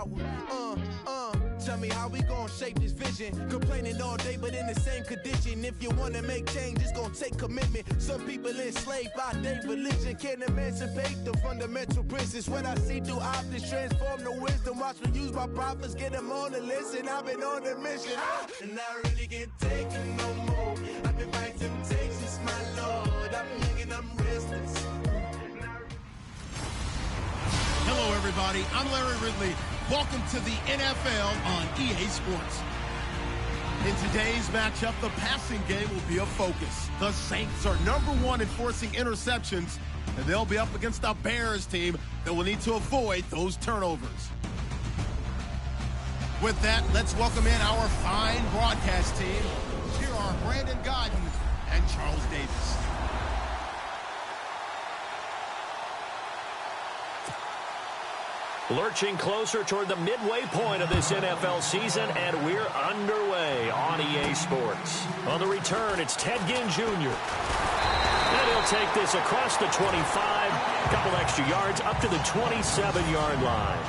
power. Tell me how we gon' shape this vision. Complaining all day, but in the same condition. If you wanna make change, it's gon' take commitment. Some people enslaved by their religion can't emancipate the fundamental principles. What I see through optics transform the wisdom. Watch me use my prophets, get them on the listen. I've been on a mission, and I really can't take it no more. I've been fighting temptations, my Lord. I'm young and I'm restless. Hello, everybody. I'm Larry Ridley. Welcome to the NFL on EA Sports. In today's matchup, the passing game will be a focus. The Saints are #1 in forcing interceptions, and they'll be up against a Bears team that will need to avoid those turnovers. With that, let's welcome in our fine broadcast team. Here are Brandon Godden and Charles Davis. Lurching closer toward the midway point of this NFL season, and we're underway on EA Sports. On the return, it's Ted Ginn Jr. And he'll take this across the 25, a couple extra yards up to the 27-yard line.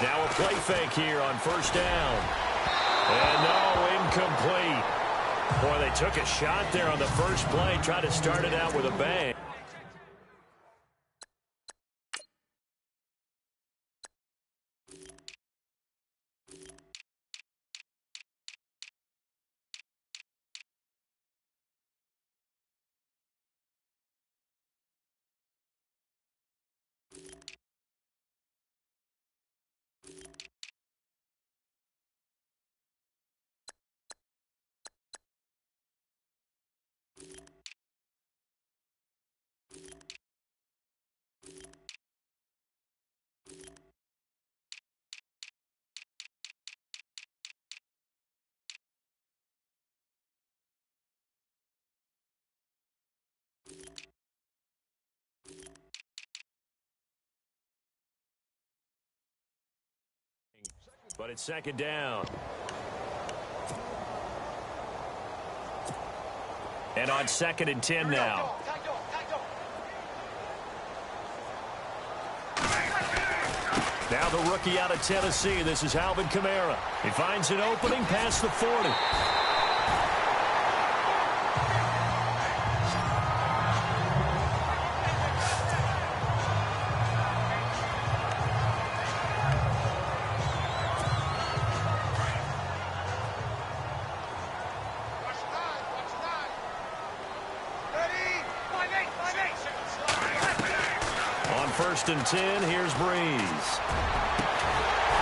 Now a play fake here on first down. And no, incomplete. Boy, they took a shot there on the first play, tried to start it out with a bang. But it's second down. And on 2nd and 10 now. Now the rookie out of Tennessee. This is Alvin Kamara. He finds an opening past the 40. First and 10, here's Breeze.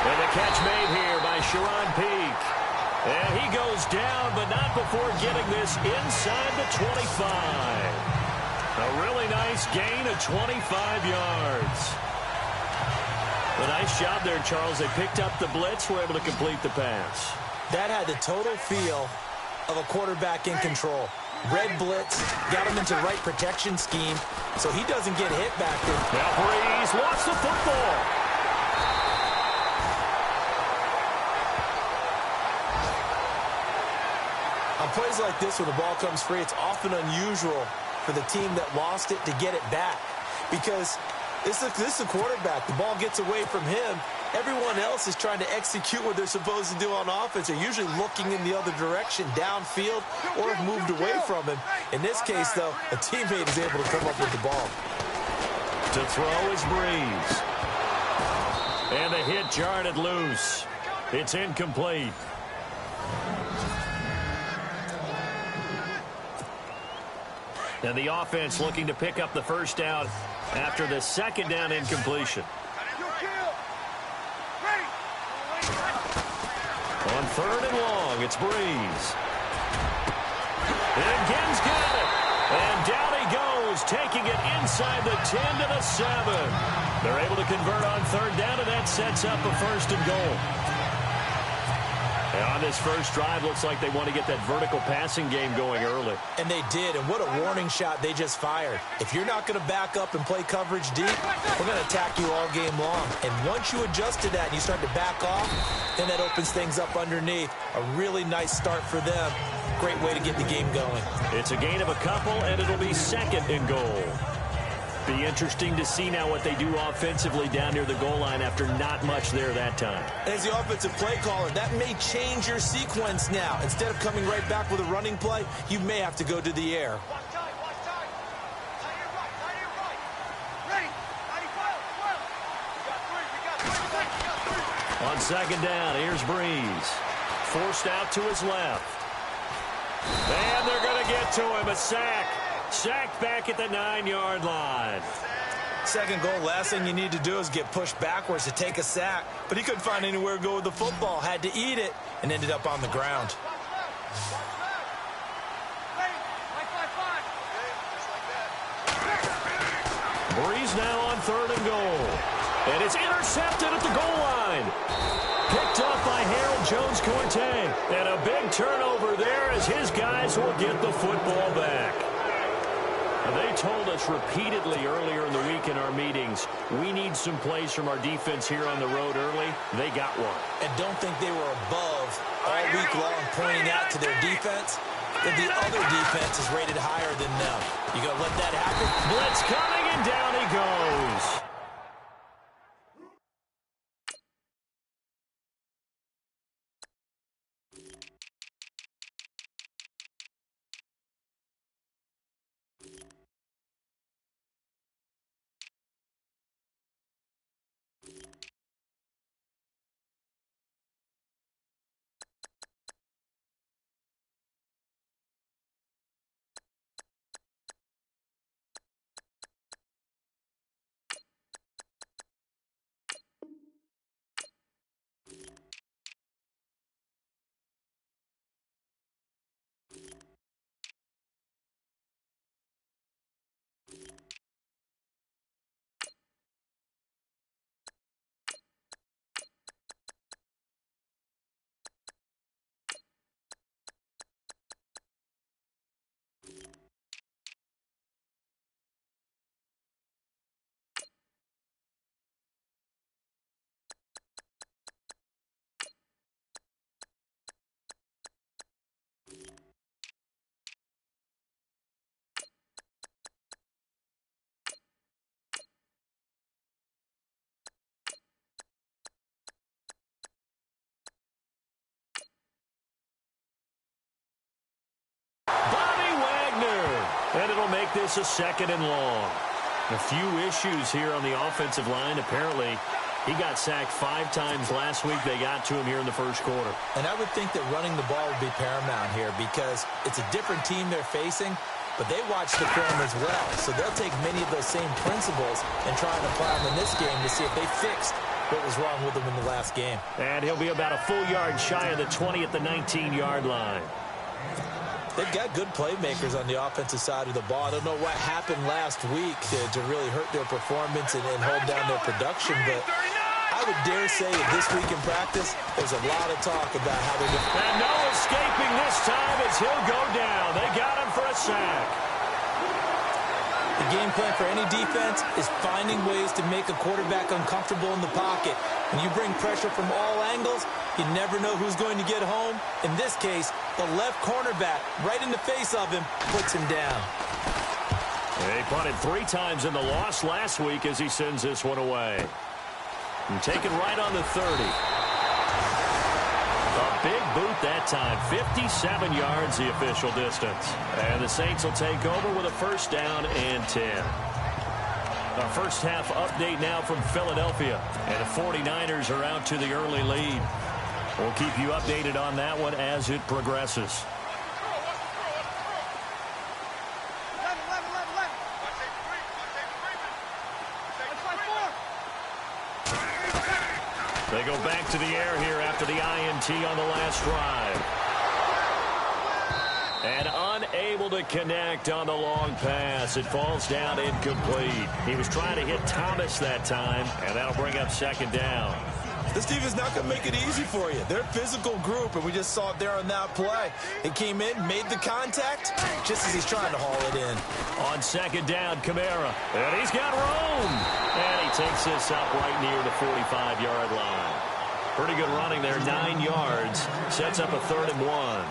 And the catch made here by Sharon Peak. And he goes down, but not before getting this inside the 25. A really nice gain of 25 yards. A nice job there, Charles. They picked up the blitz, were able to complete the pass. That had the total feel of a quarterback in control. Red blitz, got him into the right protection scheme, so he doesn't get hit back there. Now Breeze lost the football. On plays like this where the ball comes free, it's often unusual for the team that lost it to get it back, because this is a quarterback. The ball gets away from him. Everyone else is trying to execute what they're supposed to do on offense. They're usually looking in the other direction, downfield, or have moved away from him. In this case, though, a teammate is able to come up with the ball. To throw is Breeze. And the hit jarred it loose. It's incomplete. And the offense looking to pick up the first down after the second down incompletion. On third and long, it's Breeze. And Ginn's got it. And down he goes, taking it inside the 10 to the 7. They're able to convert on third down, and that sets up a first and goal. And on this first drive, looks like they want to get that vertical passing game going early. And they did, and what a warning shot they just fired. If you're not going to back up and play coverage deep, we're going to attack you all game long. And once you adjust to that and you start to back off, then that opens things up underneath. A really nice start for them. Great way to get the game going. It's a gain of a couple, and it'll be second and goal. Be interesting to see now what they do offensively down near the goal line after not much there that time. As the offensive play caller, that may change your sequence now. Instead of coming right back with a running play, you may have to go to the air. On second down, here's Breeze. Forced out to his left. And they're going to get to him. A sack. Sacked back at the 9-yard line. Second goal, last thing you need to do is get pushed backwards to take a sack. But he couldn't find anywhere to go with the football. Had to eat it and ended up on the ground. Breeze now on third and goal. And it's intercepted at the goal line. Picked up by Harold Jones-Corte. And a big turnover there as his guys will get the football back. They told us repeatedly earlier in the week in our meetings, we need some plays from our defense here on the road early. They got one. And don't think they were above all week long pointing out to their defense that the other defense is rated higher than them. You going to let that happen? Blitz coming, and down he goes. And it'll make this a second and long. A few issues here on the offensive line. Apparently, he got sacked 5 times last week. They got to him here in the first quarter. And I would think that running the ball would be paramount here because it's a different team they're facing, but they watch the film as well. So they'll take many of those same principles and try and apply them in this game to see if they fixed what was wrong with them in the last game. And he'll be about a full yard shy of the 20 at the 19-yard line. They've got good playmakers on the offensive side of the ball. I don't know what happened last week to really hurt their performance and hold down their production, but I would dare say that this week in practice, there's a lot of talk about how they're doing. And no escaping this time as he'll go down. They got him for a sack. The game plan for any defense is finding ways to make a quarterback uncomfortable in the pocket. When you bring pressure from all angles, you never know who's going to get home. In this case, the left cornerback, right in the face of him, puts him down. They punted 3 times in the loss last week as he sends this one away. And taken right on the 30. A big boot that time. 57 yards the official distance. And the Saints will take over with a first down and 10. Our first half update now from Philadelphia. And the 49ers are out to the early lead. We'll keep you updated on that one as it progresses. They go back to the air here after the INT on the last drive. And unable to connect on the long pass. It falls down incomplete. He was trying to hit Thomas that time, and that'll bring up second down. This team is not going to make it easy for you. They're a physical group, and we just saw it there on that play. He came in, made the contact, just as he's trying to haul it in. On second down, Kamara. And he's got room. And he takes this up right near the 45-yard line. Pretty good running there, 9 yards. Sets up a 3rd and 1.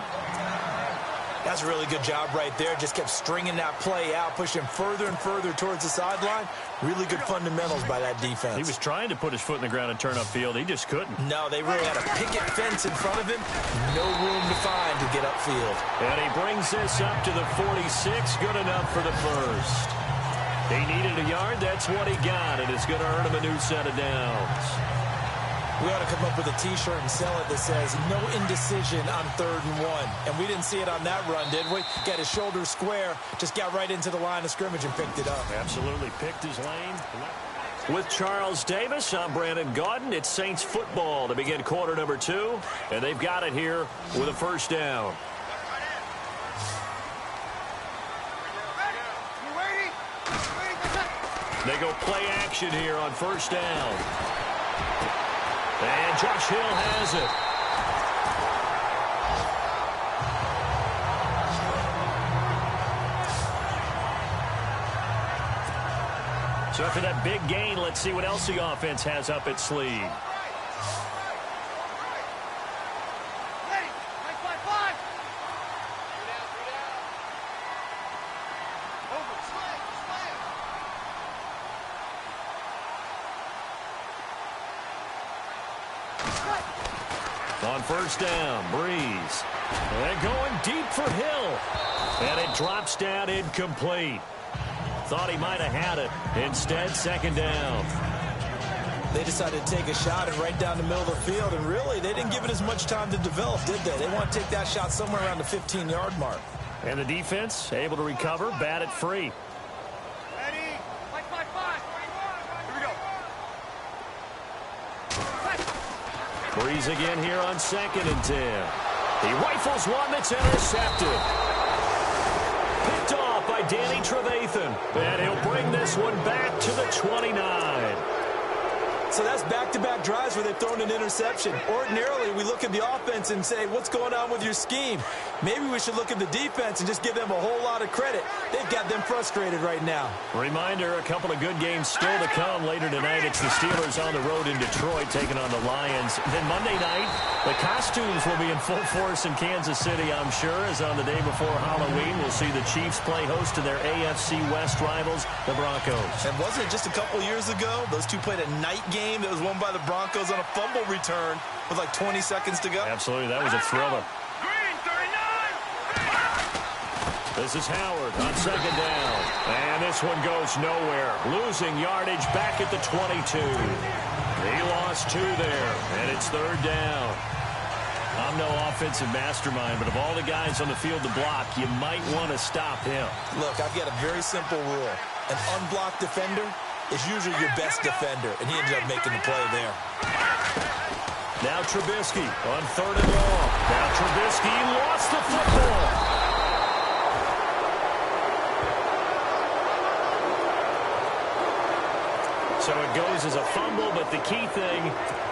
That's a really good job right there. Just kept stringing that play out, pushing further and further towards the sideline. Really good fundamentals by that defense. He was trying to put his foot in the ground and turn upfield. He just couldn't. No, they really had a picket fence in front of him. No room to find to get upfield. And he brings this up to the 46. Good enough for the first. He needed a yard. That's what he got. And it's going to earn him a new set of downs. We ought to come up with a T-shirt and sell it that says, no indecision on 3rd and 1. And we didn't see it on that run, did we? Got his shoulder square, just got right into the line of scrimmage and picked it up. Absolutely picked his lane. With Charles Davis, I'm Brandon Gaudin. It's Saints football to begin quarter number 2. And they've got it here with a first down. They go play action here on first down. And Josh Hill has it. So after that big gain, let's see what else the offense has up its sleeve. On first down, Breeze. And going deep for Hill. And it drops down incomplete. Thought he might have had it. Instead, second down. They decided to take a shot and right down the middle of the field. And really, they didn't give it as much time to develop, did they? They want to take that shot somewhere around the 15-yard mark. And the defense able to recover, bat it free. Breeze again here on 2nd and 10. He rifles one that's intercepted. Picked off by Danny Trevathan. And he'll bring this one back to the 29. So that's back-to-back drives where they've thrown an interception. Ordinarily, we look at the offense and say, what's going on with your scheme? Maybe we should look at the defense and just give them a whole lot of credit. They've got them frustrated right now. Reminder, a couple of good games still to come later tonight. It's the Steelers on the road in Detroit taking on the Lions. Then Monday night, the costumes will be in full force in Kansas City, I'm sure, as on the day before Halloween, we'll see the Chiefs play host to their AFC West rivals, the Broncos. And wasn't it just a couple years ago, those two played a night game that was won by the Broncos on a fumble return with like 20 seconds to go? Absolutely, that was a thriller. This is Howard on second down. And this one goes nowhere. Losing yardage back at the 22. He lost 2 there, and it's 3rd down. I'm no offensive mastermind, but of all the guys on the field to block, you might want to stop him. Look, I've got a very simple rule. An unblocked defender is usually your best defender, and he ended up making the play there. Now Trubisky on 3rd and long. Now Trubisky lost the football. So it goes as a fumble, but the key thing,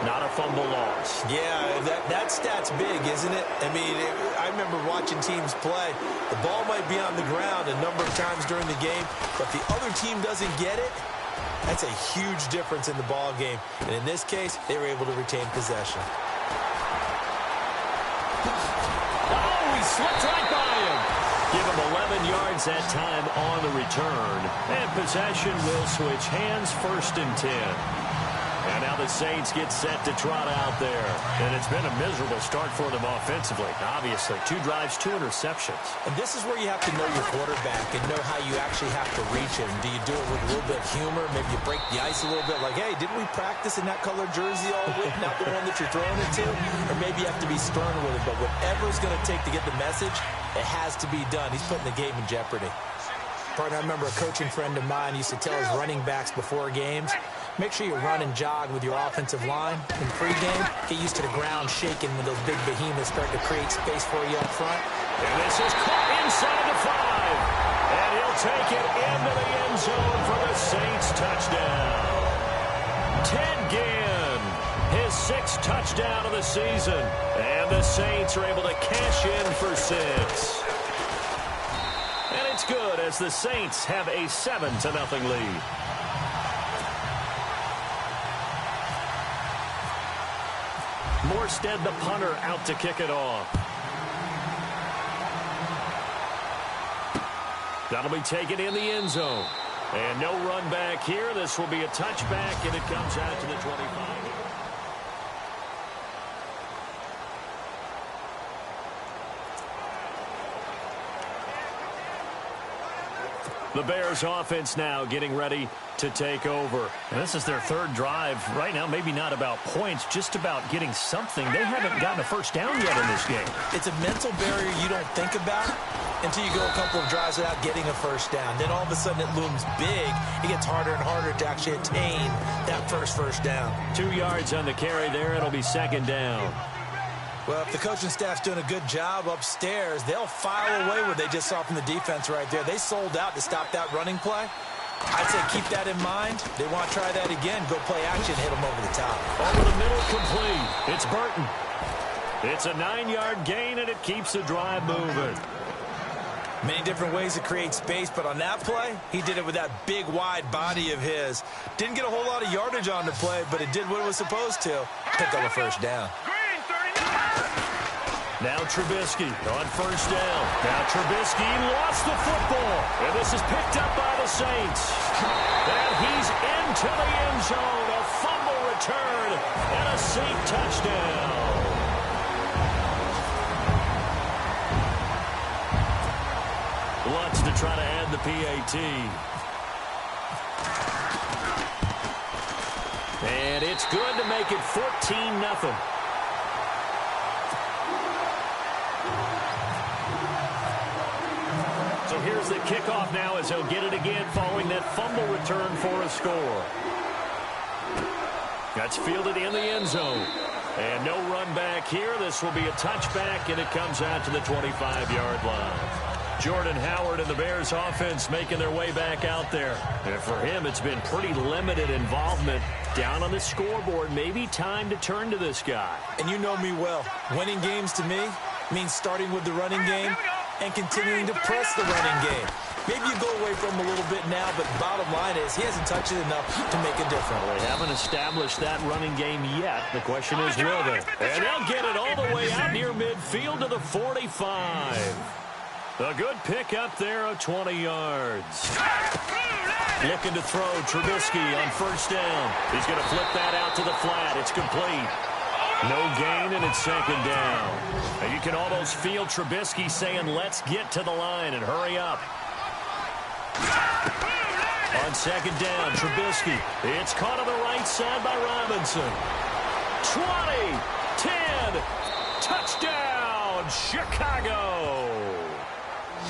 not a fumble loss. Yeah, that stat's big, isn't it? I mean, I remember watching teams play. The ball might be on the ground a number of times during the game, but if the other team doesn't get it, that's a huge difference in the ball game. And in this case, they were able to retain possession. Oh, he slipped right by him. Give him 11 yards that time on the return. And possession will switch hands, 1st and 10. And now the Saints get set to trot out there. And it's been a miserable start for them offensively. Obviously, 2 drives, 2 interceptions. And this is where you have to know your quarterback and know how you actually have to reach him. Do you do it with a little bit of humor? Maybe you break the ice a little bit like, hey, didn't we practice in that colored jersey all week, not the one that you're throwing it to? Or maybe you have to be stern with it. But whatever it's going to take to get the message, it has to be done. He's putting the game in jeopardy. Partner, I remember a coaching friend of mine used to tell his running backs before games, make sure you run and jog with your offensive line in pregame. Get used to the ground shaking when those big behemoths start to create space for you up front. And this is caught inside the 5. And he'll take it into the end zone for the Saints touchdown. Ted Ginn, his 6th touchdown of the season. And the Saints are able to cash in for 6. And it's good as the Saints have a 7-0 lead. Morstead, the punter, out to kick it off. That'll be taken in the end zone. And no run back here. This will be a touchback, and it comes out to the 25. The Bears offense now getting ready to take over. And this is their 3rd drive. Right now, maybe not about points, just about getting something. They haven't gotten a first down yet in this game. It's a mental barrier you don't think about until you go a couple of drives without getting a first down. Then all of a sudden it looms big. It gets harder and harder to actually attain that first down. 2 yards on the carry there. It'll be 2nd down. Well, if the coaching staff's doing a good job upstairs, they'll file away what they just saw from the defense right there. They sold out to stop that running play. I'd say keep that in mind. They want to try that again. Go play action, hit them over the top. Over the middle, complete. It's Burton. It's a 9-yard gain, and it keeps the drive moving. Many different ways to create space, but on that play, he did it with that big, wide body of his. Didn't get a whole lot of yardage on the play, but it did what it was supposed to. Pick up a first down. Now Trubisky on first down. Now Trubisky lost the football. And this is picked up by the Saints. And he's into the end zone. A fumble return and a Saint touchdown. Lutz to try to add the PAT. And it's good to make it 14-0. So here's the kickoff now as he'll get it again following that fumble return for a score. That's fielded in the end zone. And no run back here. This will be a touchback, and it comes out to the 25-yard line. Jordan Howard and the Bears offense making their way back out there. And for him, it's been pretty limited involvement down on the scoreboard. Maybe time to turn to this guy. And you know me well. Winning games to me means starting with the running game and continuing to press the running game. Maybe you go away from him a little bit now, but bottom line is he hasn't touched it enough to make a difference. Well, they haven't established that running game yet. The question is, will they? And they'll get it all the way out near midfield to the 45. A good pick up there of 20 yards. Looking to throw Trubisky on first down. He's going to flip that out to the flat. It's complete. No gain, and it's 2nd down. And you can almost feel Trubisky saying, let's get to the line and hurry up. On 2nd down, Trubisky. It's caught on the right side by Robinson. 20, 10, touchdown, Chicago.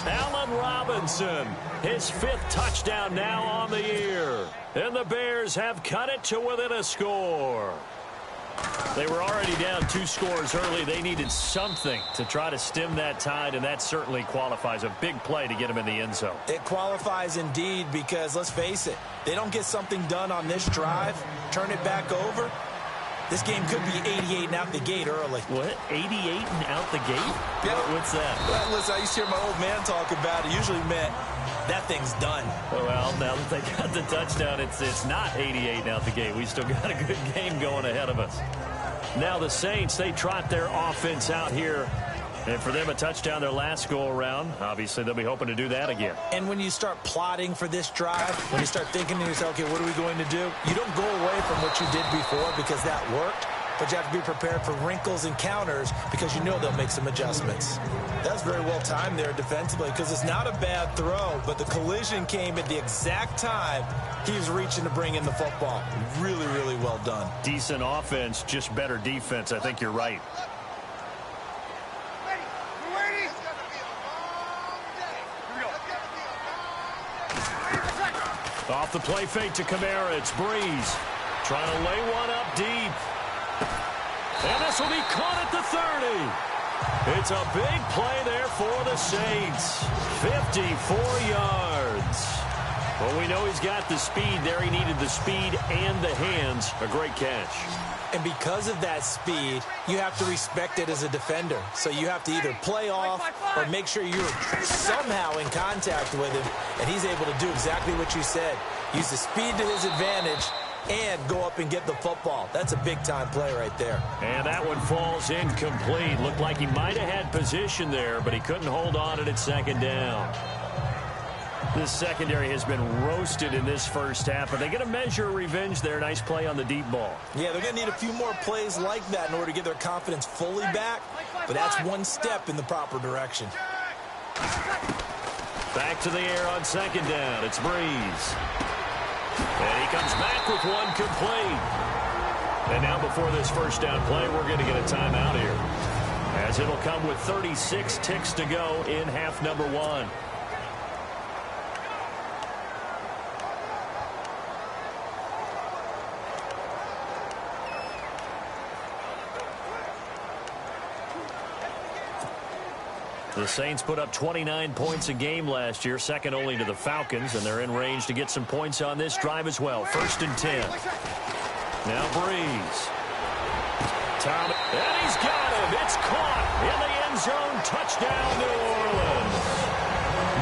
Allen Robinson, his 5th touchdown now on the year. And the Bears have cut it to within a score. They were already down 2 scores early. They needed something to try to stem that tide, and that certainly qualifies. A big play to get them in the end zone. It qualifies indeed because, let's face it, they don't get something done on this drive, turn it back over, this game could be 88 and out the gate early. What? 88 and out the gate? Yeah. What's that? Well, listen, I used to hear my old man talk about it. Usually meant that thing's done. Well, now that they got the touchdown, it's not 88 and out the gate. We still got a good game going ahead of us. Now the Saints, they trot their offense out here And for them, a touchdown their last go-around. Obviously, they'll be hoping to do that again. And when you start plotting for this drive, when you start thinking to yourself, okay, what are we going to do? You don't go away from what you did before because that worked, but you have to be prepared for wrinkles and counters because you know they'll make some adjustments. That's very well timed there defensively because it's not a bad throw, but the collision came at the exact time he was reaching to bring in the football. Really, really well done. Decent offense, just better defense. I think you're right. Off the play fake to Kamara, it's Breeze. Trying to lay one up deep. And this will be caught at the 30. It's a big play there for the Saints. 54 yards. Well, we know he's got the speed there. He needed the speed and the hands. A great catch. And because of that speed, you have to respect it as a defender. So you have to either play off or make sure you're somehow in contact with him. And he's able to do exactly what you said. Use the speed to his advantage and go up and get the football. That's a big-time play right there. And that one falls incomplete. Looked like he might have had position there, but he couldn't hold on at second down. This secondary has been roasted in this first half, but they get a measure of revenge there. Nice play on the deep ball. Yeah, they're going to need a few more plays like that in order to get their confidence fully back, but that's one step in the proper direction. Back to the air on second down. It's Breeze. And he comes back with one complete. And now before this first down play, we're going to get a timeout here, as it'll come with 36 ticks to go in half number one. The Saints put up 29 points a game last year, second only to the Falcons, and they're in range to get some points on this drive as well. 1st and 10. Now Breeze. Tom, and he's got him. It's caught in the end zone. Touchdown, New Orleans.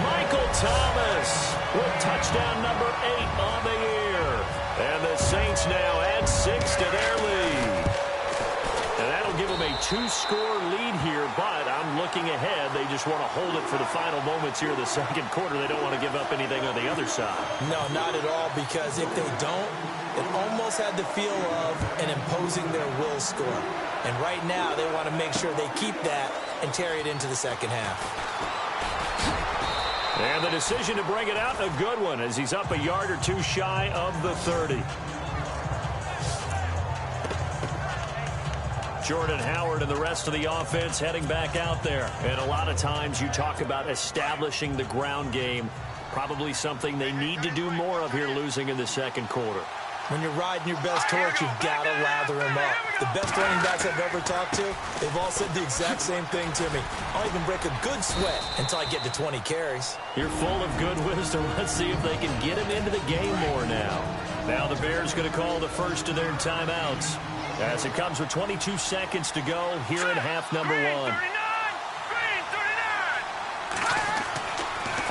Michael Thomas with touchdown number 8 on the year. And the Saints now add 6 to their lead. And that'll give them a 2-score lead here, but I'm looking ahead. They just want to hold it for the final moments here of the second quarter. They don't want to give up anything on the other side. No, not at all, because if they don't, it almost had the feel of an imposing their will score. And right now, they want to make sure they keep that and carry it into the second half. And the decision to bring it out, a good one, as he's up a yard or two shy of the 30. Jordan Howard and the rest of the offense heading back out there. And a lot of times you talk about establishing the ground game. Probably something they need to do more of here, losing in the second quarter. When you're riding your best torch, you've got to lather them up. The best running backs I've ever talked to, they've all said the exact same thing to me. I'll even break a good sweat until I get to 20 carries. You're full of good wisdom. Let's see if they can get him into the game more now. Now the Bears going to call the first of their timeouts, as it comes with 22 seconds to go here in half number one.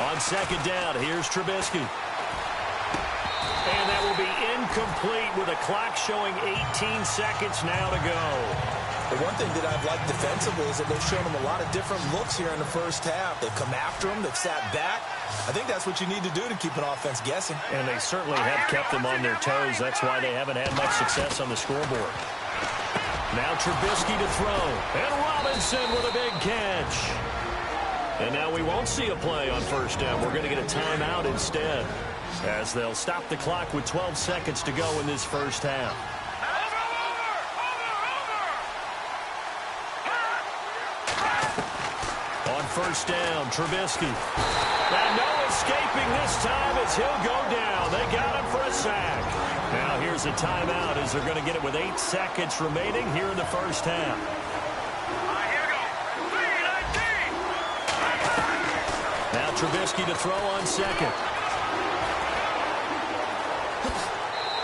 On second down, here's Trubisky. And that will be incomplete with a clock showing 18 seconds now to go. The one thing that I've liked defensively is that they've shown them a lot of different looks here in the first half. They've come after them. They've sat back. I think that's what you need to do to keep an offense guessing. And they certainly have kept them on their toes. That's why they haven't had much success on the scoreboard. Now Trubisky to throw. And Robinson with a big catch. And now we won't see a play on first down. We're going to get a timeout instead, as they'll stop the clock with 12 seconds to go in this first half. On first down, Trubisky. And no escaping this time as he'll go down. They got him for a sack. Now here's a timeout as they're going to get it with 8 seconds remaining here in the first half. Now Trubisky to throw on second.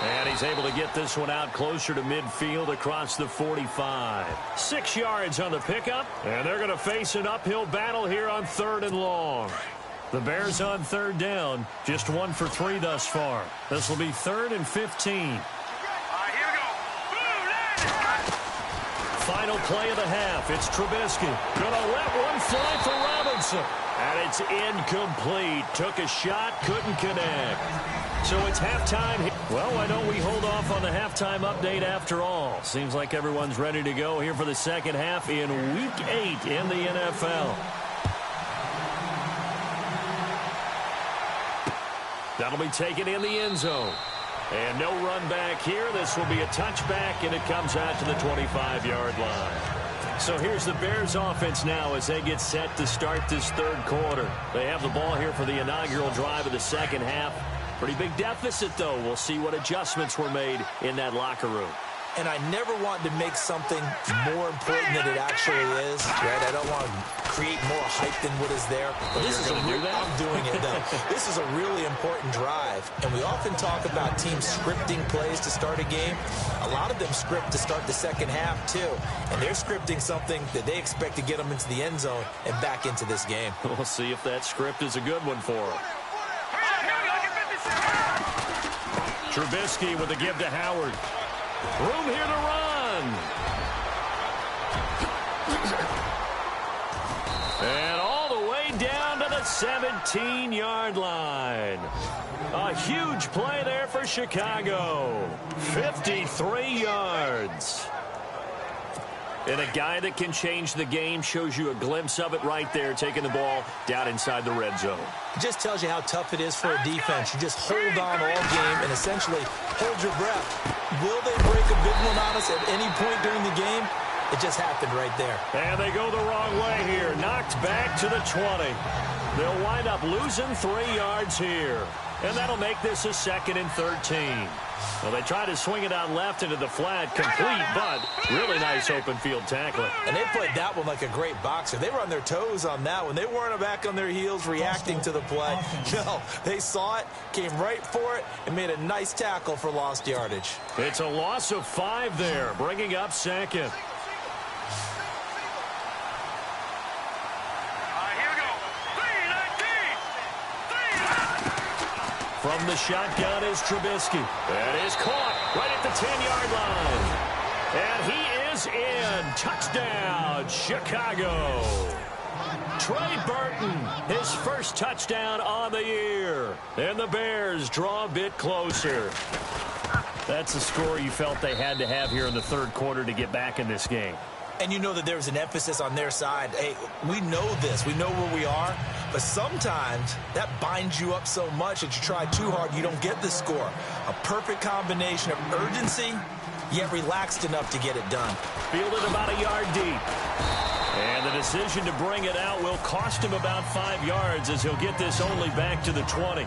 And he's able to get this one out closer to midfield across the 45. 6 yards on the pickup, and they're going to face an uphill battle here on 3rd and long. The Bears on 3rd down, just 1 for 3 thus far. This will be 3rd and 15. final play of the half. It's Trubisky. Gonna let one fly for Robinson. And it's incomplete. Took a shot, couldn't connect. So it's halftime. Well, why don't we hold off on the halftime update after all? Seems like everyone's ready to go here for the second half in Week 8 in the NFL. That'll be taken in the end zone. And no run back here. This will be a touchback, and it comes out to the 25-yard line. So here's the Bears offense now as they get set to start this third quarter. They have the ball here for the inaugural drive of the second half. Pretty big deficit, though. We'll see what adjustments were made in that locker room. And I never want to make something more important than it actually is, right? I don't want to create more hype than what is there. But this is I'm doing it, though. This is a really important drive. And we often talk about teams scripting plays to start a game. A lot of them script to start the second half, too. And they're scripting something that they expect to get them into the end zone and back into this game. We'll see if that script is a good one for them. Trubisky with the give to Howard. Room here to run. And all the way down to the 17-yard line. A huge play there for Chicago. 53 yards. And a guy that can change the game, shows you a glimpse of it right there, taking the ball down inside the red zone. It just tells you how tough it is for a defense. You just hold on all game and essentially hold your breath. Will they break a big one on us at any point during the game? It just happened right there. And they go the wrong way here. Knocked back to the 20. They'll wind up losing 3 yards here. And that'll make this a 2nd and 13. Well, they try to swing it out left into the flat, complete, but really nice open field tackling. And they played that one like a great boxer. They were on their toes on that one. They weren't back on their heels reacting to the play. No, they saw it, came right for it, and made a nice tackle for lost yardage. It's a loss of 5 there, bringing up 2nd. From the shotgun is Trubisky. That is caught right at the 10-yard line. And he is in. Touchdown, Chicago. Trey Burton, his first touchdown on the year. And the Bears draw a bit closer. That's a score you felt they had to have here in the third quarter to get back in this game. And you know that there's an emphasis on their side. Hey, we know this. We know where we are. But sometimes that binds you up so much that you try too hard, you don't get the score. A perfect combination of urgency, yet relaxed enough to get it done. Fielded about a yard deep. And the decision to bring it out will cost him about 5 yards as he'll get this only back to the 20.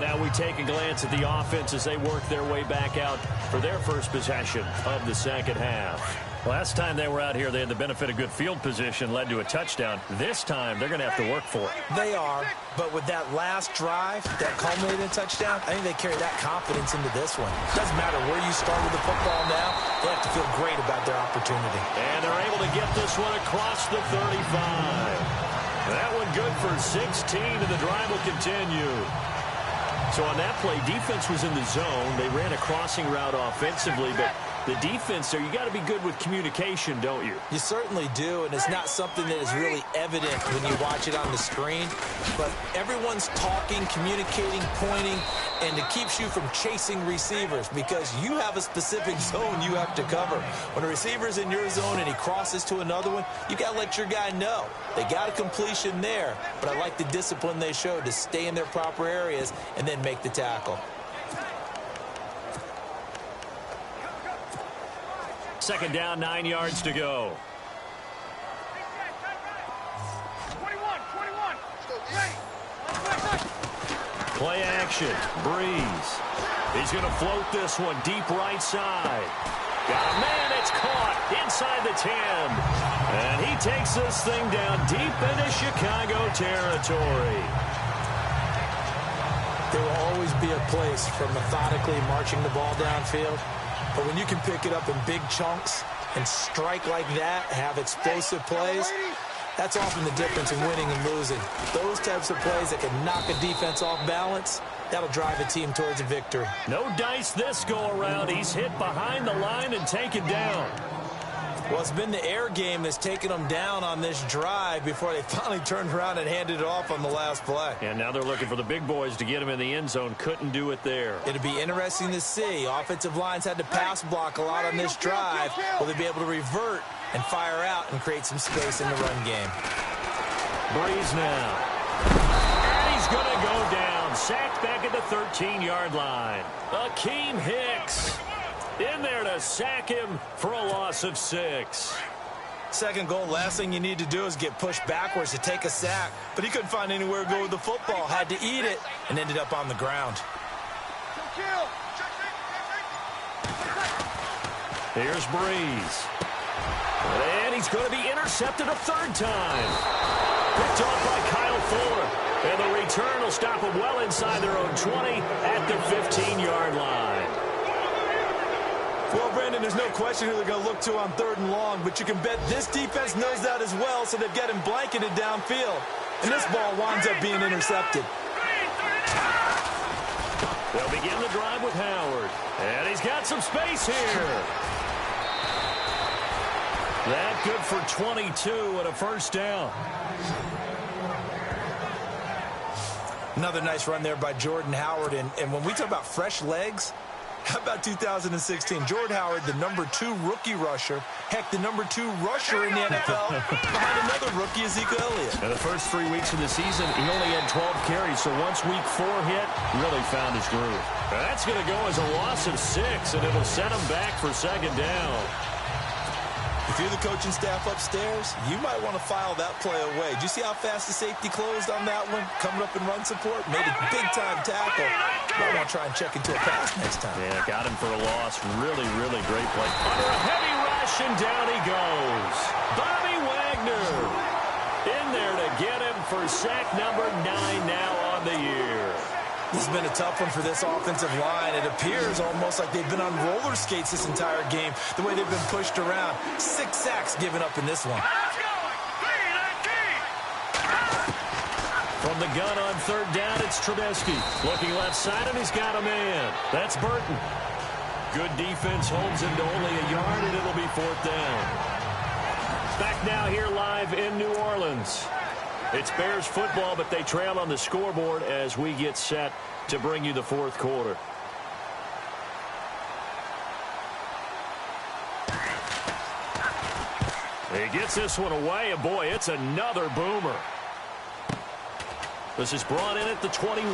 Now we take a glance at the offense as they work their way back out for their first possession of the second half. Last time they were out here, they had the benefit of good field position, led to a touchdown. This time, they're going to have to work for it. They are, but with that last drive that culminated in a touchdown, I think they carry that confidence into this one. Doesn't matter where you start with the football now, they have to feel great about their opportunity. And they're able to get this one across the 35. That one good for 16, and the drive will continue. So on that play, defense was in the zone. They ran a crossing route offensively, but the defense there, you got to be good with communication, don't you? You certainly do, and it's not something that is really evident when you watch it on the screen. But everyone's talking, communicating, pointing, and it keeps you from chasing receivers because you have a specific zone you have to cover. When a receiver's in your zone and he crosses to another one, you got to let your guy know. They got a completion there, but I like the discipline they showed to stay in their proper areas and then make the tackle. Second down, 9 yards to go. 21. Play action. Breeze. He's going to float this one deep right side. Got a man. It's caught inside the 10. And he takes this thing down deep into Chicago territory. There will always be a place for methodically marching the ball downfield. But when you can pick it up in big chunks and strike like that, have explosive plays, that's often the difference in winning and losing. Those types of plays that can knock a defense off balance, That'll drive a team towards a victory. No dice this go-around. He's hit behind the line and taken down. Well, it's been the air game that's taken them down on this drive before they finally turned around and handed it off on the last play. And now they're looking for the big boys to get him in the end zone. Couldn't do it there. It'll be interesting to see. Offensive lines had to pass block a lot on this drive. Will they be able to revert and fire out and create some space in the run game? Breeze now. And he's going to go down. Sacked back at the 13-yard line. Akeem Hicks in there to sack him for a loss of 6. Second goal, last thing you need to do is get pushed backwards to take a sack. But he couldn't find anywhere to go with the football. Had to eat it and ended up on the ground. Here's Breeze. And he's going to be intercepted a third time. Picked off by Kyle Fuller. And the return will stop them well inside their own 20 at the 15-yard line. Well, Brandon, there's no question who they're going to look to on 3rd and long, but you can bet this defense knows that as well, so they've got him blanketed downfield. And this ball winds up being intercepted. They'll begin the drive with Howard. And he's got some space here. That good for 22 and a first down. Another nice run there by Jordan Howard. And when we talk about fresh legs, how about 2016? Jordan Howard, the #2 rookie rusher. Heck, the #2 rusher in the NFL behind another rookie, Ezekiel Elliott. In the first 3 weeks of the season, he only had 12 carries. So once week 4 hit, really found his groove. That's going to go as a loss of 6, and it'll set him back for second down. If you're the coaching staff upstairs, you might want to file that play away. Did you see how fast the safety closed on that one? Coming up in run support, made a big-time tackle. Might want to try and check into a pass next time. Yeah, got him for a loss. Really, really great play. Under a heavy rush, and down he goes. Bobby Wagner in there to get him for sack number 9 now on the year. This has been a tough one for this offensive line. It appears almost like they've been on roller skates this entire game, the way they've been pushed around. 6 sacks given up in this one. From the gun on 3rd down, it's Trubisky. Looking left side, and he's got a man. That's Burton. Good defense holds him to only a yard, and it'll be 4th down. Back now here live in New Orleans. It's Bears football, but they trail on the scoreboard as we get set to bring you the 4th quarter. He gets this one away, and boy, it's another boomer. This is brought in at the 21.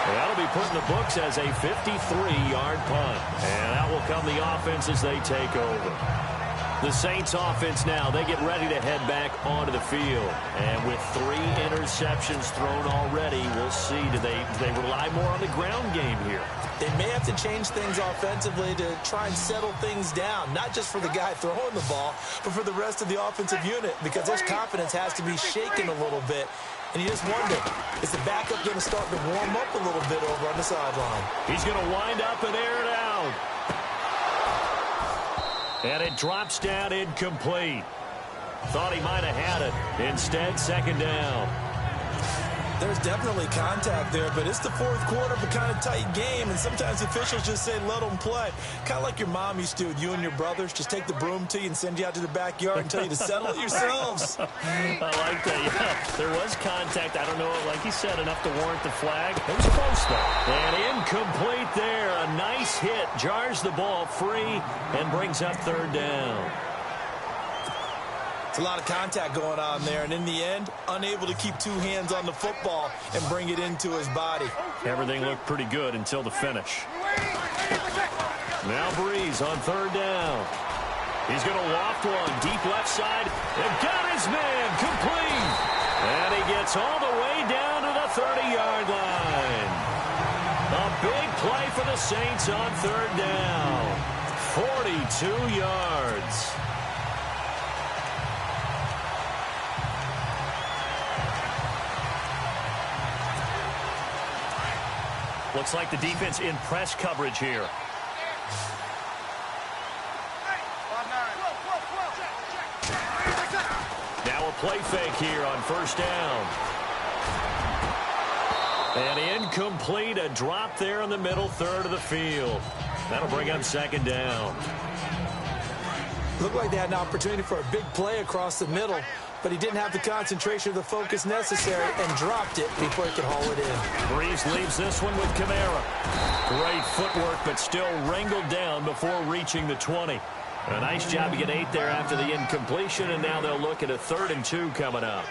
That'll be put in the books as a 53-yard punt. And out will come the offense as they take over. The Saints offense now, they get ready to head back onto the field. And with 3 interceptions thrown already, we'll see, do they rely more on the ground game here? They may have to change things offensively to try and settle things down, not just for the guy throwing the ball, but for the rest of the offensive unit, because their confidence has to be shaken a little bit. And you just wonder, is the backup going to start to warm up a little bit over on the sideline? He's going to wind up and air it out. And it drops down incomplete. Thought he might have had it. Instead, second down. There's definitely contact there, but it's the 4th quarter of a kind of tight game, and sometimes officials just say, let them play. Kind of like your mom used to with you and your brothers. Just take the broom to you and send you out to the backyard and tell you to settle it yourselves. I like that, yeah. There was contact. I don't know, like he said, enough to warrant the flag. It was close, though. And incomplete there. A nice hit. Jars the ball free and brings up 3rd down. It's a lot of contact going on there, and in the end, unable to keep 2 hands on the football and bring it into his body. Everything looked pretty good until the finish. Now Breeze on 3rd down. He's going to loft one deep left side and got his man complete. And he gets all the way down to the 30-yard line. A big play for the Saints on 3rd down. 42 yards. Looks like the defense in press coverage here. Now a play fake here on 1st down. And incomplete, a drop there in the middle third of the field. That'll bring up second down. Looked like they had an opportunity for a big play across the middle, but he didn't have the concentration or the focus necessary and dropped it before he could haul it in. Breeze leaves this one with Kamara. Great footwork, but still wrangled down before reaching the 20. A nice job to get 8 there after the incompletion, and now they'll look at a 3rd and 2 coming up.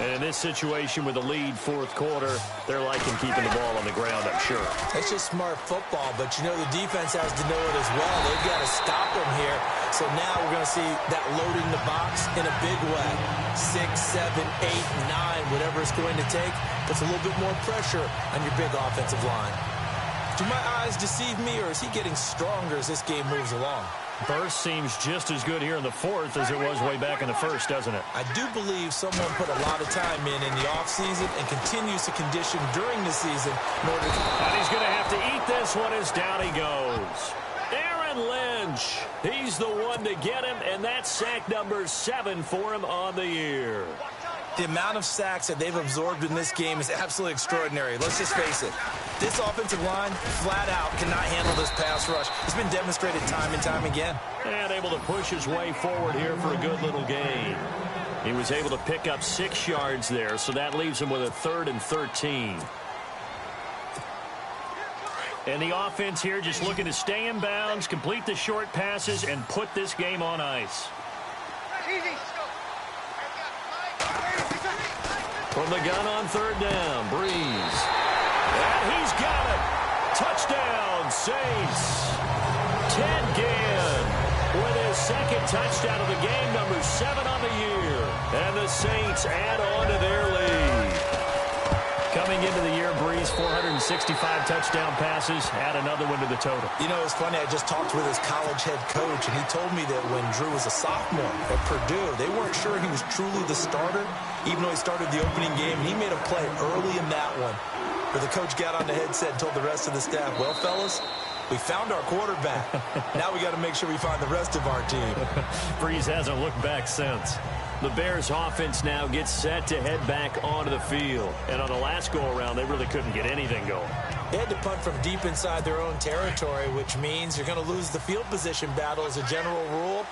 And in this situation with the lead fourth quarter, they're liking keeping the ball on the ground, I'm sure. It's just smart football, but you know the defense has to know it as well. They've got to stop them here. So now we're going to see that loading the box in a big way. 6, 7, 8, 9, whatever it's going to take, puts a little bit more pressure on your big offensive line. Do my eyes deceive me, or is he getting stronger as this game moves along? Burst seems just as good here in the fourth as it was way back in the first, doesn't it? I do believe someone put a lot of time in the offseason and continues to condition during the season in order to... And he's going to have to eat this one as down he goes. Aaron Lynch, he's the one to get him, and that's sack number 7 for him on the year. The amount of sacks that they've absorbed in this game is absolutely extraordinary. Let's just face it. This offensive line, flat out, cannot handle this pass rush. It's been demonstrated time and time again. And able to push his way forward here for a good little gain. He was able to pick up 6 yards there, so that leaves him with a 3rd and 13. And the offense here just looking to stay in bounds, complete the short passes, and put this game on ice. From the gun on 3rd down, Breeze. And he's got it. Touchdown, Saints. Ted Ginn with his 2nd touchdown of the game, number 7 on the year. And the Saints add on to their lead. Coming into the year, Breeze, 465 touchdown passes, add another one to the total. You know, it's funny, I just talked with his college head coach, and he told me that when Drew was a sophomore at Purdue, they weren't sure he was truly the starter, even though he started the opening game, and he made a play early in that one, where the coach got on the headset and told the rest of the staff, well, fellas, we found our quarterback. Now we got to make sure we find the rest of our team. Breeze hasn't looked back since. The Bears offense now gets set to head back onto the field. And on the last go-around, they really couldn't get anything going. They had to punt from deep inside their own territory, which means you're going to lose the field position battle as a general rule.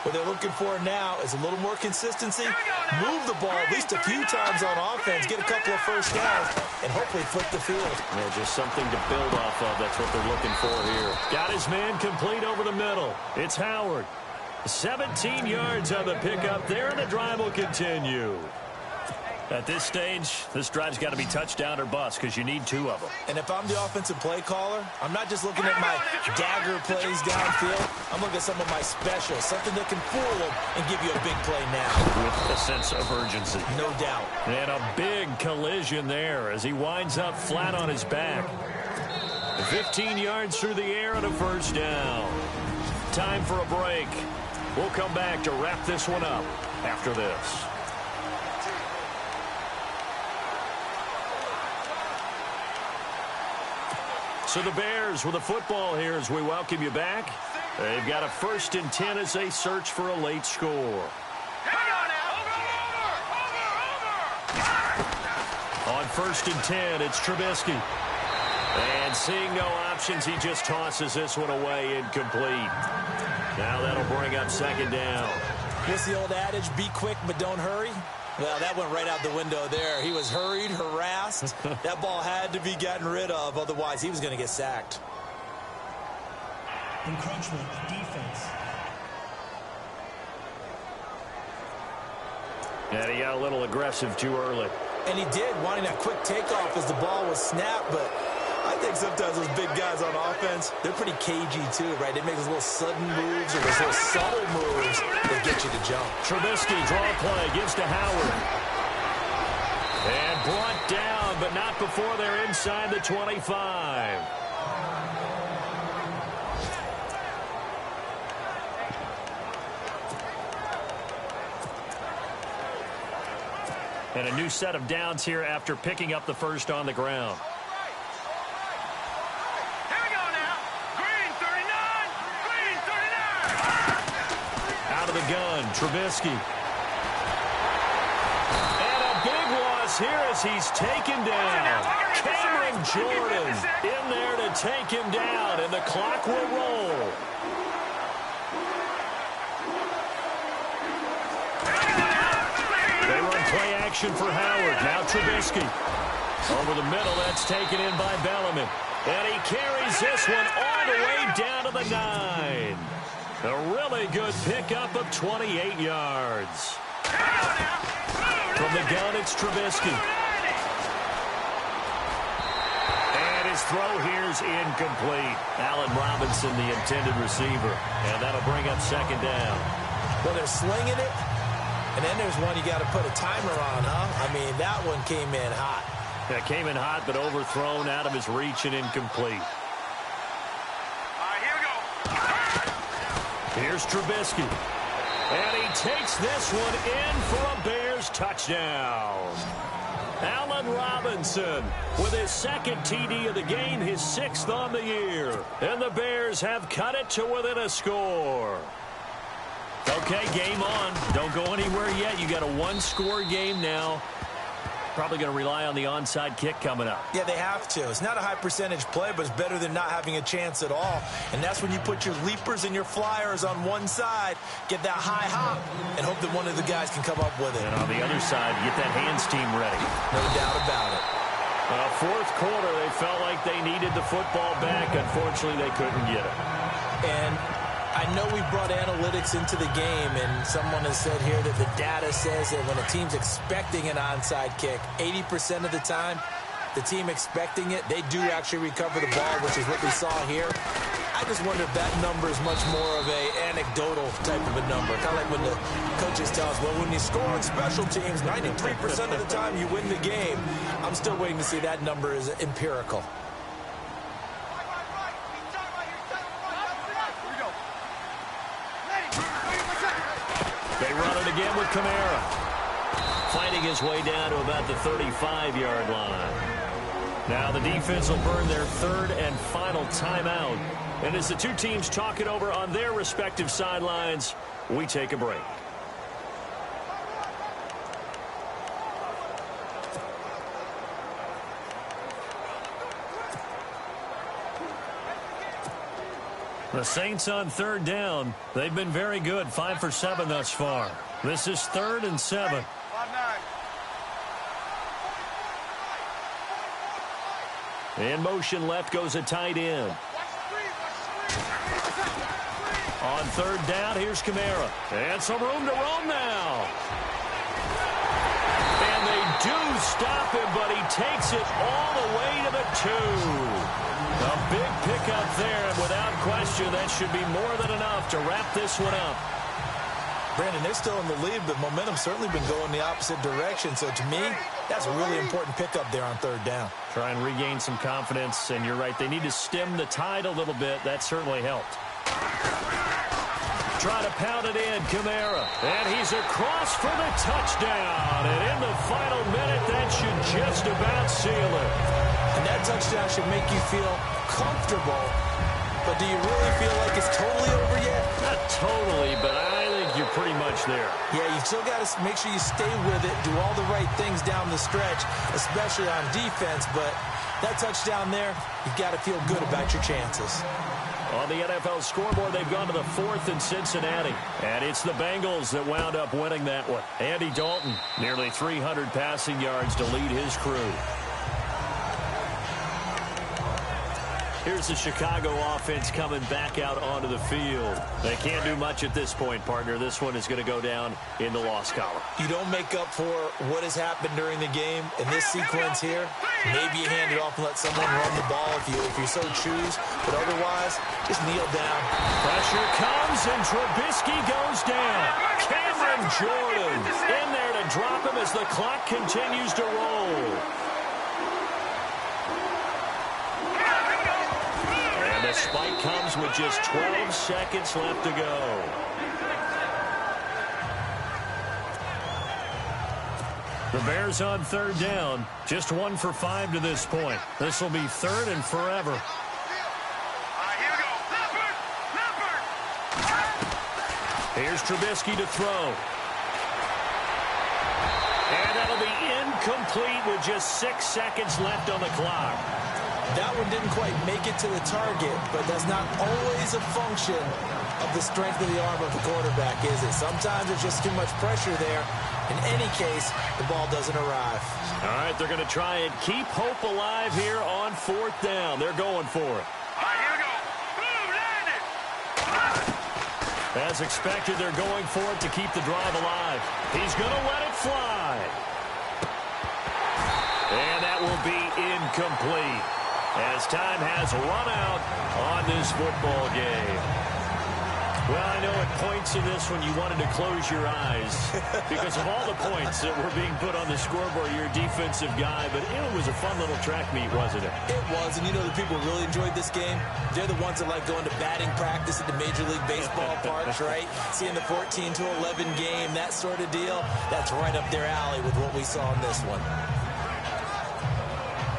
What they're looking for now is a little more consistency, move the ball at least a few times on offense, get a couple of first downs, and hopefully flip the field. Yeah, just something to build off of. That's what they're looking for here. Got his man complete over the middle. It's Howard. 17 yards on the pickup there, and the drive will continue. At this stage, this drive's got to be touchdown or bust because you need 2 of them. And if I'm the offensive play caller, I'm not just looking at my dagger plays downfield. I'm looking at some of my specials, something that can fool them and give you a big play now. With a sense of urgency. No doubt. And a big collision there as he winds up flat on his back. 15 yards through the air and a first down. Time for a break. We'll come back to wrap this one up after this. So the Bears with a football here as we welcome you back. They've got a 1st and 10 as they search for a late score. On 1st and 10, it's Trubisky. And seeing no options, he just tosses this one away incomplete. Now that'll bring up 2nd down. What's the old adage, be quick but don't hurry? Well, that went right out the window there. He was hurried, harassed. That ball had to be gotten rid of, otherwise he was going to get sacked. Encroachment defense. And he got a little aggressive too early. And he did, wanting that quick takeoff as the ball was snapped, but I think sometimes those big guys on offense, they're pretty cagey too, right? They make those little sudden moves or those little subtle moves that get you to jump. Trubisky, draw play, gives to Howard. And brought down, but not before they're inside the 25. And a new set of downs here after picking up the first on the ground. Out of the gun, Trubisky. And a big loss here as he's taken down. Cameron Jordan in there to take him down, and the clock will roll. They run play action for Howard. Now Trubisky. Over the middle, that's taken in by Bellamy. And he carries this one all the way down to the 9. A really good pickup of 28 yards. From the gun, it's Trubisky. And his throw here's incomplete. Allen Robinson, the intended receiver. And that'll bring up second down. Well, they're slinging it. And then there's one you got to put a timer on, huh? I mean, that one came in hot. That came in hot, but overthrown, out of his reach and incomplete. Here we go. Here's Trubisky. And he takes this one in for a Bears touchdown. Allen Robinson with his second TD of the game, his 6th on the year. And the Bears have cut it to within a score. Okay, game on. Don't go anywhere yet. You got a one-score game now. Probably going to rely on the onside kick coming up. Yeah, they have to. It's not a high percentage play, but it's better than not having a chance at all. And that's when you put your leapers and your flyers on one side, get that high hop, and hope that one of the guys can come up with it. And on the other side, get that hands team ready. No doubt about it. Fourth quarter, they felt like they needed the football back. Unfortunately, they couldn't get it. And I know we brought analytics into the game, and someone has said here that the data says that when a team's expecting an onside kick, 80% of the time, the team expecting it, they do actually recover the ball, which is what we saw here. I just wonder if that number is much more of a anecdotal type of a number. Kind of like when the coaches tell us, well, when you score on special teams, 93% of the time you win the game. I'm still waiting to see that number is empirical. They run it again with Kamara. Fighting his way down to about the 35-yard line. Now the defense will burn their third and final timeout. And as the two teams talk it over on their respective sidelines, we take a break. The Saints on third down. They've been very good, 5 for 7 thus far. This is 3rd and 7. In motion left goes a tight end. On third down, here's Kamara. And some room to roam now. And they do stop him, but he takes it all the way to the 2. A big pickup there, and without question, that should be more than enough to wrap this one up. Brandon, they're still in the lead, but momentum's certainly been going the opposite direction. So to me, that's a really important pickup there on third down. Try and regain some confidence, and you're right. They need to stem the tide a little bit. That certainly helped. Try to pound it in, Kamara. And he's across for the touchdown. And in the final minute, that should just about seal it. And that touchdown should make you feel comfortable. But do you really feel like it's totally over yet? Not totally, but I think you're pretty much there. Yeah, you still got to make sure you stay with it, do all the right things down the stretch, especially on defense. But that touchdown there, you've got to feel good about your chances. On the NFL scoreboard, they've gone to the 4th in Cincinnati. And it's the Bengals that wound up winning that one. Andy Dalton, nearly 300 passing yards to lead his crew. Here's the Chicago offense coming back out onto the field. They can't do much at this point, partner. This one is going to go down in the loss column. You don't make up for what has happened during the game. In this sequence here, maybe you hand it off and let someone run the ball if you so choose. But otherwise, just kneel down. Pressure comes, and Trubisky goes down. Cameron Jordan in there to drop him as the clock continues to roll. The spike comes with just 12 seconds left to go. The Bears on third down. Just 1 for 5 to this point. This will be 3rd and forever. Here we go. Here's Trubisky to throw. And that'll be incomplete with just 6 seconds left on the clock. That one didn't quite make it to the target, but that's not always a function of the strength of the arm of the quarterback, is it? Sometimes there's just too much pressure there. In any case, the ball doesn't arrive. All right, they're going to try and keep hope alive here on 4th down. They're going for it. All right, here we go. Boom, landed. As expected, they're going for it to keep the drive alive. He's going to let it fly. And that will be incomplete as time has run out on this football game. Well, I know at points in this one you wanted to close your eyes because of all the points that were being put on the scoreboard. You're a defensive guy, but it was a fun little track meet, wasn't it? It was, and you know the people who really enjoyed this game? They're the ones that like going to batting practice at the Major League Baseball parks, right? Seeing the 14-11 game, that sort of deal. That's right up their alley with what we saw in this one.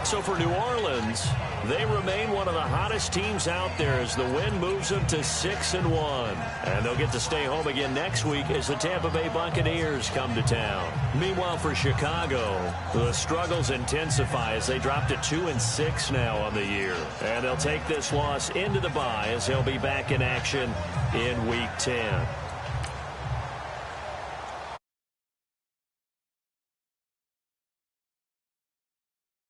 So for New Orleans, they remain one of the hottest teams out there as the win moves them to 6-1. And they'll get to stay home again next week as the Tampa Bay Buccaneers come to town. Meanwhile, for Chicago, the struggles intensify as they drop to 2-6 now on the year. And they'll take this loss into the bye as they'll be back in action in Week 10.